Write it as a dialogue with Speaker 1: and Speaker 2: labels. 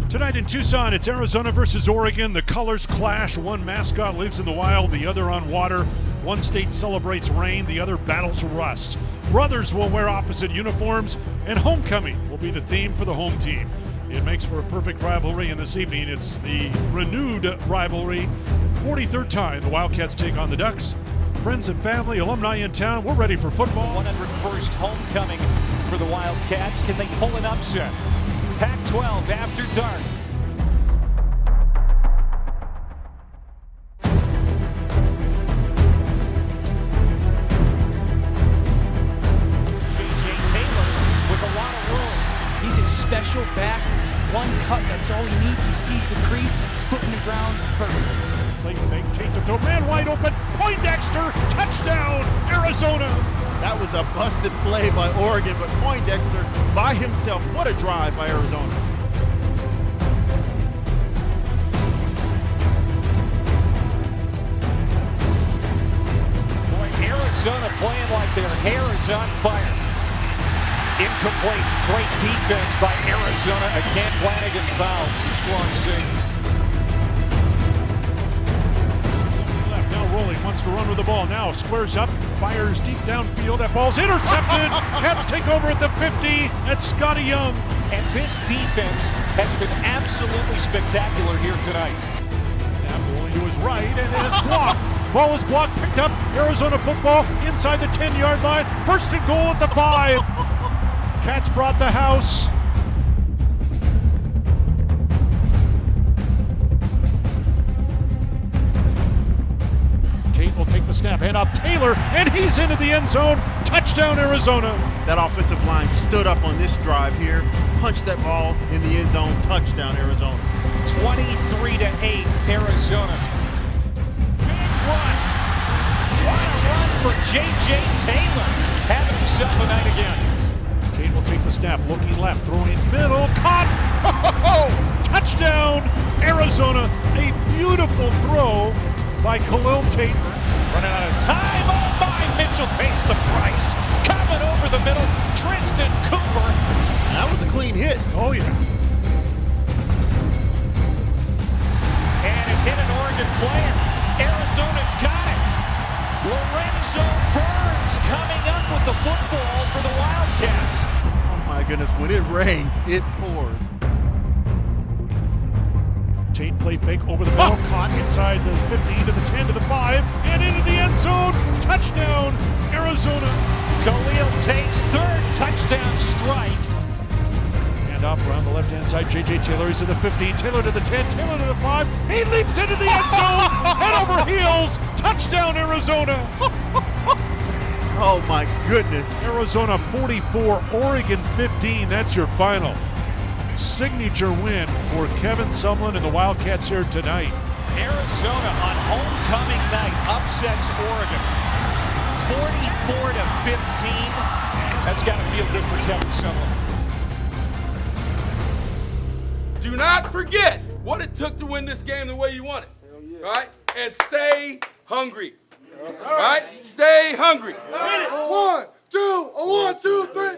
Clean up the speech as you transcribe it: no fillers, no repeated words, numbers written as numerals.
Speaker 1: Tonight in Tucson, it's Arizona versus Oregon. The colors clash. One mascot lives in the wild, the other on water. One state celebrates rain, the other battles rust. Brothers will wear opposite uniforms, and homecoming will be the theme for the home team. It makes for a perfect rivalry, and this evening it's the renewed rivalry. 43rd time the Wildcats take on the Ducks. Friends and family, alumni in town, we're ready for football.
Speaker 2: 101st homecoming for the Wildcats. Can they pull an upset? Pac-12 after dark. J.J. Taylor with a lot of room.
Speaker 3: He's a special back. One cut, that's all he needs. He sees the crease, foot in the ground, perfect.
Speaker 1: Play fake, Tate to throw, man wide open, Poindexter, touchdown, Arizona.
Speaker 4: That was a busted play by Oregon, but Poindexter by himself, what a drive by Arizona.
Speaker 2: Boy, Arizona playing like their hair is on fire. Incomplete, great defense by Arizona. Again, Flanagan fouls, strong safety.
Speaker 1: Rolling, wants to run with the ball. Now squares up, fires deep downfield. That ball's intercepted. Cats take over at the 50. That's Scotty Young.
Speaker 2: And this defense has been absolutely spectacular here tonight.
Speaker 1: Snap rolling to his right, and it is blocked. Ball is blocked, picked up. Arizona football inside the 10-yard line. First and goal at the 5. Cats brought the house. Tate will take the snap, hand off Taylor, and he's into the end zone. Touchdown, Arizona.
Speaker 4: That offensive line stood up on this drive here, punched that ball in the end zone. Touchdown, Arizona.
Speaker 2: 23-8, Arizona. Big run. What a run for J.J. Taylor. Having himself a night again.
Speaker 1: Tate will take the snap, looking left, throwing middle, caught. Touchdown, Arizona. A beautiful throw by Khalil Tate.
Speaker 2: Running out of time. Oh my, Mitchell pays the price. Coming over the middle, Tristan Cooper.
Speaker 4: That was a clean hit.
Speaker 1: Oh yeah.
Speaker 2: And it hit an Oregon player. Arizona's got it. Lorenzo Burns coming up with the football for the Wildcats.
Speaker 4: Oh my goodness, when it rains, it pours.
Speaker 1: Tate play fake over the middle, caught inside the 15 to the 10 to the 5, and into the end zone. Touchdown, Arizona.
Speaker 2: Khalil Tate's third touchdown strike.
Speaker 1: Hand off around the left-hand side. J.J. Taylor, he's to the 15, Taylor to the 10, Taylor to the 5. He leaps into the end zone, head over heels. Touchdown, Arizona.
Speaker 4: Oh my goodness.
Speaker 1: Arizona 44, Oregon 15. That's your final. Signature win for Kevin Sumlin and the Wildcats here tonight.
Speaker 2: Arizona on homecoming night upsets Oregon 44-15. That's got to feel good for Kevin Sumlin.
Speaker 5: Do not forget what it took to win this game the way you won it. Right? And stay hungry. Right? Stay hungry. 1, 2, 1, 2, 3.